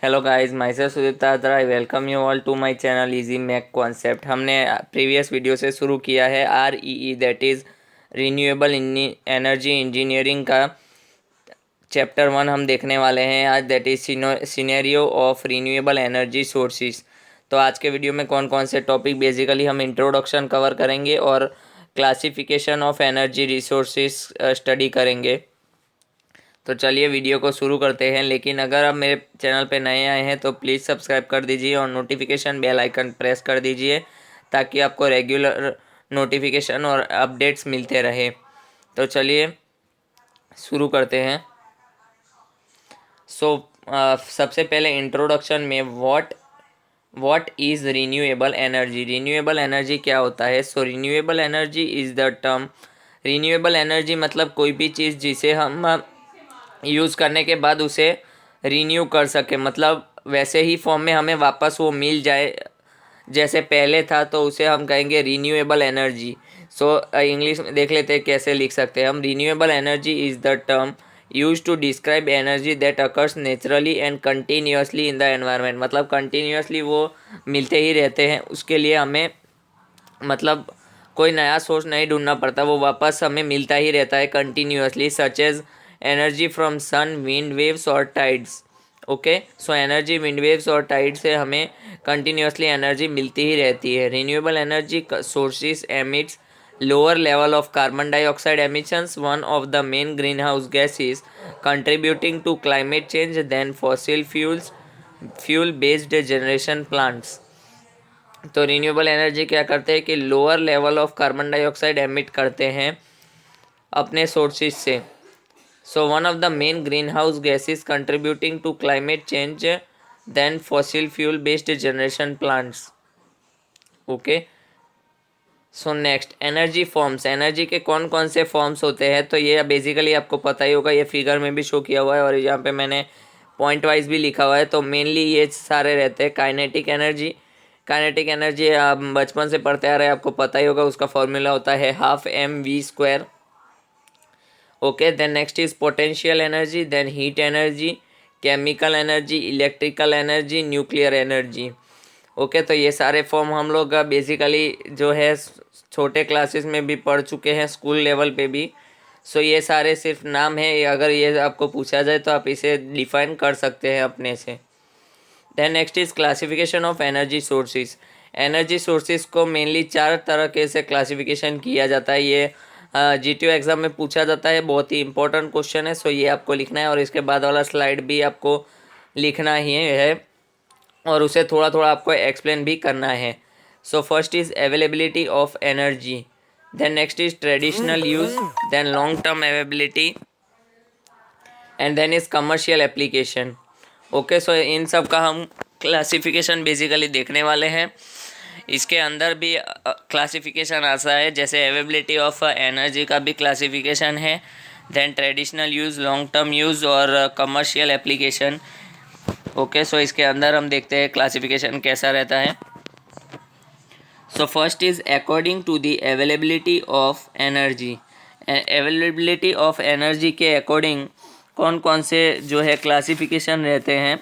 Hello guys, myself Sudeep Tatra. I welcome you all to my channel easy mech concept. हमने previous video से शुरू किया है REE, that is renewable energy engineering का chapter 1 हम देखने वाले हैं आज, that is scenario of renewable energy sources. तो आज के वीडियो में कौन कौन से टॉपिक बेसिकली हम इंट्रोडक्शन कवर करेंगे और classification of energy resources study करेंगे। तो चलिए वीडियो को शुरू करते हैं। लेकिन अगर आप मेरे चैनल पे नए आए हैं तो प्लीज़ सब्सक्राइब कर दीजिए और नोटिफिकेशन बेल आइकन प्रेस कर दीजिए ताकि आपको रेगुलर नोटिफिकेशन और अपडेट्स मिलते रहे। तो चलिए शुरू करते हैं। सो सबसे पहले इंट्रोडक्शन में what is renewable energy. Renewable energy क्या होता है? So renewable energy is the term. Renewable energy मतलब कोई भी चीज़ जिसे हम यूज़ करने के बाद उसे रीन्यू कर सके, मतलब वैसे ही फॉर्म में हमें वापस वो मिल जाए जैसे पहले था, तो उसे हम कहेंगे रीन्यूएबल एनर्जी। सो इंग्लिश में देख लेते हैं कैसे लिख सकते हैं हम। Renewable energy is the term use to describe energy that occurs naturally and continuously in the environment. मतलब कंटिन्यूसली वो मिलते ही रहते हैं, उसके लिए हमें मतलब कोई नया सोर्स नहीं ढूंढना पड़ता, वो वापस हमें मिलता ही रहता है continuously, such as energy from sun, wind waves और tides. Okay, so energy wind waves और टाइड से हमें कंटिन्यूसली एनर्जी मिलती ही रहती है। Renewable energy sources emits lower level of carbon dioxide emissions, one of the main greenhouse gases contributing to climate change than fossil fuel based generation plants। तो renewable energy क्या करते हैं कि lower level of carbon dioxide emit करते हैं अपने sources से। So one of the main green house gases contributing to climate change then fossil fuel based generation plants. Okay, so next energy forms. Energy के कौन कौन से forms होते हैं? तो ये बेसिकली आपको पता ही होगा, ये फिगर में भी शो किया हुआ है और यहाँ पे मैंने पॉइंट वाइज भी लिखा हुआ है। तो मेनली ये सारे रहते हैं। Kinetic energy. काइनेटिक एनर्जी आप बचपन से पढ़ते आ रहे हैं, आपको पता ही होगा, उसका फॉर्मूला होता है ½ mv²। Okay, then next is potential energy, then heat energy, chemical energy, electrical energy, nuclear energy. Okay, तो ये सारे फॉर्म हम लोग बेसिकली जो है छोटे क्लासेस में भी पढ़ चुके हैं, स्कूल लेवल पे भी। सो ये सारे सिर्फ नाम है, अगर ये आपको पूछा जाए तो आप इसे डिफाइन कर सकते हैं अपने से। Then next is classification of energy sources. Energy sources को मेनली 4 तरह से क्लासिफिकेशन किया जाता है। ये GTO एग्ज़ाम में पूछा जाता है, बहुत ही इंपॉर्टेंट क्वेश्चन है। सो ये आपको लिखना है और इसके बाद वाला स्लाइड भी आपको लिखना ही है और उसे थोड़ा थोड़ा आपको एक्सप्लेन भी करना है। So first is availability of energy, then next is traditional use, then long term availability and then is commercial application. Okay, so इन सब का हम क्लासिफिकेशन बेसिकली देखने वाले हैं। इसके अंदर भी क्लासिफिकेशन आता है, जैसे अवेलेबिलिटी ऑफ एनर्जी का भी क्लासिफिकेशन है, then traditional use, long term use और कमर्शियल एप्लीकेशन। ओके, सो इसके अंदर हम देखते हैं क्लासिफिकेशन कैसा रहता है। So first is according to the availability of energy. Availability of energy के अकॉर्डिंग कौन कौन से जो है क्लासिफिकेशन रहते हैं।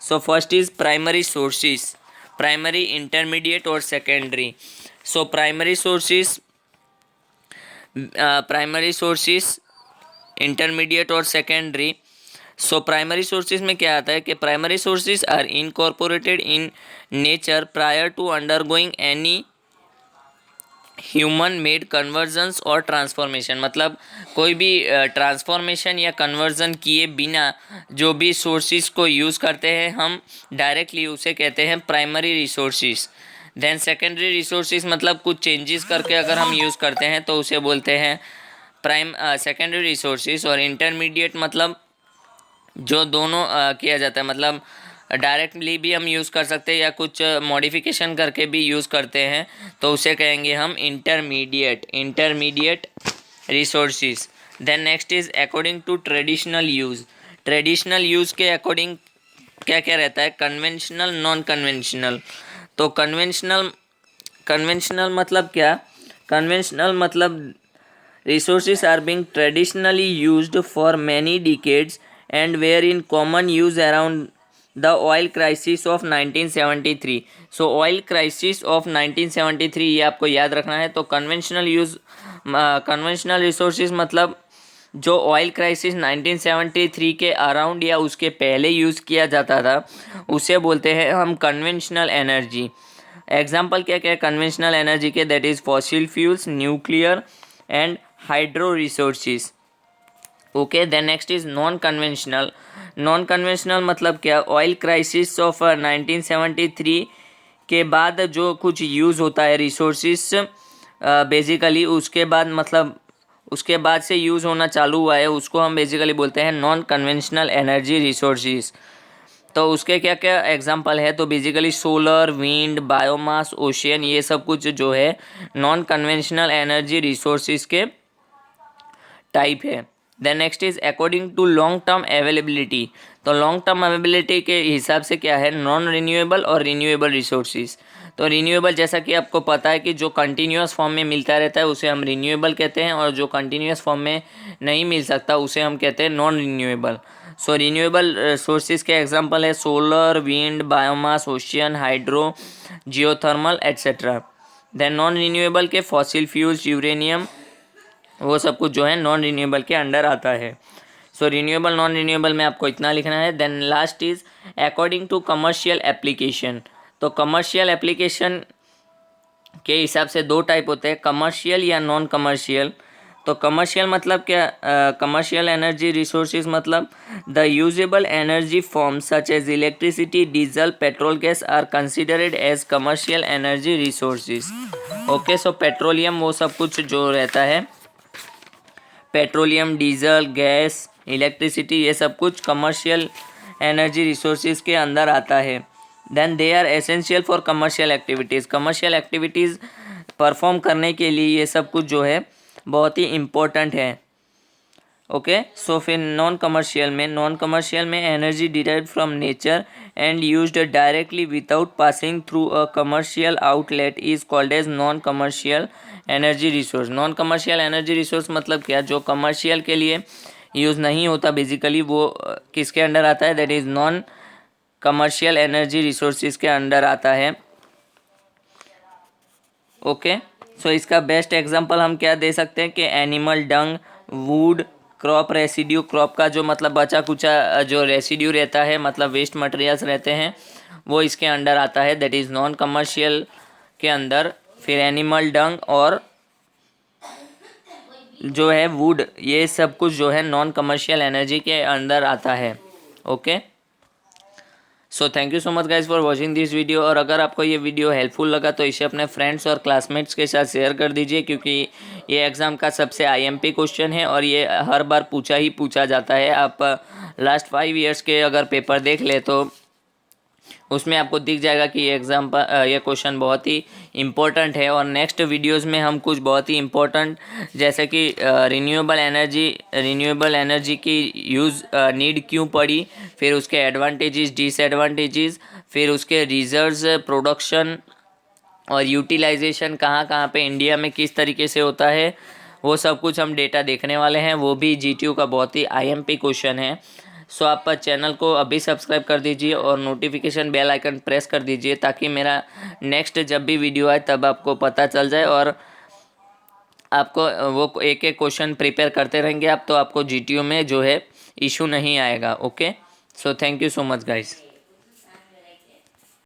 So first is primary sources, primary, intermediate और secondary. So primary sources, intermediate और सेकेंडरी। सो प्राइमरी सोर्सेज में क्या आता है कि primary sources are incorporated in nature prior to undergoing any human made conversions और ट्रांसफॉर्मेशन। मतलब कोई भी ट्रांसफॉर्मेशन या कन्वर्जन किए बिना जो भी सोर्सेज को यूज़ करते हैं हम डायरेक्टली, उसे कहते हैं primary resources. Then secondary resources मतलब कुछ चेंजेस करके अगर हम यूज़ करते हैं तो उसे बोलते हैं सेकेंडरी रिसोर्सेज। और इंटरमीडिएट मतलब जो दोनों किया जाता है, मतलब डायरेक्टली भी हम यूज़ कर सकते हैं या कुछ मॉडिफिकेशन करके भी यूज़ करते हैं, तो उसे कहेंगे हम intermediate resources. Then next is according to traditional use. Traditional use के अकॉर्डिंग क्या क्या रहता है? Conventional, non conventional. तो कन्वेंशनल मतलब क्या? कन्वेंशनल मतलब resources are being traditionally used for many decades and were in common use around the oil crisis of 1973। So oil crisis of 1973 ये आपको याद रखना है। तो कन्वेंशनल रिसोर्सेज मतलब जो ऑयल क्राइसिस 1973 के अराउंड या उसके पहले यूज़ किया जाता था उसे बोलते हैं हम कन्वेंशनल एनर्जी। एग्जाम्पल क्या क्या है कन्वेंशनल एनर्जी के? That is fossil fuels, nuclear and hydro resources. Okay, then next is non conventional. Non conventional मतलब क्या? ऑयल क्राइसिस ऑफ 1973 के बाद जो कुछ यूज़ होता है रिसोर्सिस बेसिकली उसके बाद मतलब उसके बाद से यूज़ होना चालू हुआ है उसको हम बेसिकली बोलते हैं नॉन कन्वेंशनल एनर्जी रिसोर्सेज। तो उसके क्या क्या एग्जांपल है? तो basically solar, wind, biomass, ocean, ये सब कुछ जो है नॉन कन्वेंशनल एनर्जी रिसोर्सेज के टाइप है। Then next is according to long term availability. तो लॉन्ग टर्म अवेलेबिलिटी के हिसाब से क्या है? नॉन रिन्यूएबल और रिन्यूएबल रिसोर्सेज। तो रिन्यूएबल जैसा कि आपको पता है कि जो कंटिन्यूस फॉर्म में मिलता रहता है उसे हम रिन्यूएबल कहते हैं, और जो कंटिन्यूस फॉर्म में नहीं मिल सकता उसे हम कहते हैं non renewable. So renewable sources के एग्जांपल है solar, wind, biomass, ocean, hydro, geothermal etcetera. Then non renewable के फॉसिल फ्यूल्स, यूरेनियम, वो सब कुछ जो है नॉन रिन्यूएबल के अंडर आता है। सो रिन्यूएबल नॉन रिन्यूएबल में आपको इतना लिखना है। Then last is according to commercial application. तो कमर्शियल एप्लीकेशन के हिसाब से दो टाइप होते हैं, कमर्शियल या नॉन कमर्शियल। तो कमर्शियल मतलब क्या? कमर्शियल एनर्जी रिसोर्सेज मतलब the usable energy form such as electricity, diesel, petrol, gas are considered as commercial energy resources. Okay, so petroleum वो सब कुछ जो रहता है, पेट्रोलियम, डीजल, गैस, इलेक्ट्रिसिटी, ये सब कुछ कमर्शियल एनर्जी रिसोर्सेज के अंदर आता है। Then they are essential for commercial activities. Commercial activities perform करने के लिए ये सब कुछ जो है बहुत ही इम्पोर्टेंट है। ओके, सो फिर नॉन कमर्शियल में energy derived from nature and used directly without passing through a commercial outlet is called as non commercial energy resource. Non commercial energy resource मतलब क्या? जो कमर्शियल के लिए यूज़ नहीं होता बेसिकली वो किसके अंडर आता है? That is non commercial energy resources के अंडर आता है। ओके, सो इसका बेस्ट एग्जांपल हम क्या दे सकते हैं कि animal Dang, would, crop residue. Crop का जो मतलब बचा कुचा जो रेसिड्यू रहता है मतलब वेस्ट मटेरियल्स रहते हैं वो इसके अंडर आता है, दैट इज़ नॉन कमर्शियल के अंदर। फिर एनिमल डंग और जो है वुड, ये सब कुछ जो है नॉन कमर्शियल एनर्जी के अंदर आता है। Okay, so thank you so much guys for watching this video. और अगर आपको ये वीडियो हेल्पफुल लगा तो इसे अपने फ्रेंड्स और क्लासमेट्स के साथ शेयर कर दीजिए, क्योंकि ये एग्ज़ाम का सबसे आईएमपी क्वेश्चन है और ये हर बार पूछा जाता है। आप लास्ट 5 ईयर्स के अगर पेपर देख ले तो उसमें आपको दिख जाएगा कि ये क्वेश्चन बहुत ही इम्पोर्टेंट है। और नेक्स्ट वीडियोस में हम कुछ बहुत ही इम्पोर्टेंट जैसे कि रिन्यूएबल एनर्जी की यूज़ नीड क्यों पड़ी, फिर उसके एडवांटेजेस, डिसएडवांटेजेस, फिर उसके रिजर्व्स, प्रोडक्शन और यूटिलाइजेशन कहाँ कहाँ पे इंडिया में किस तरीके से होता है, वो सब कुछ हम डेटा देखने वाले हैं। वो भी जीटीयू का बहुत ही आईएमपी क्वेश्चन है। सो आप चैनल को अभी सब्सक्राइब कर दीजिए और नोटिफिकेशन बेल आइकन प्रेस कर दीजिए ताकि मेरा नेक्स्ट जब भी वीडियो आए तब आपको पता चल जाए और आपको वो एक एक क्वेश्चन प्रिपेयर करते रहेंगे आप, तो आपको जीटीयू में जो है इशू नहीं आएगा। Okay, so thank you so much guys.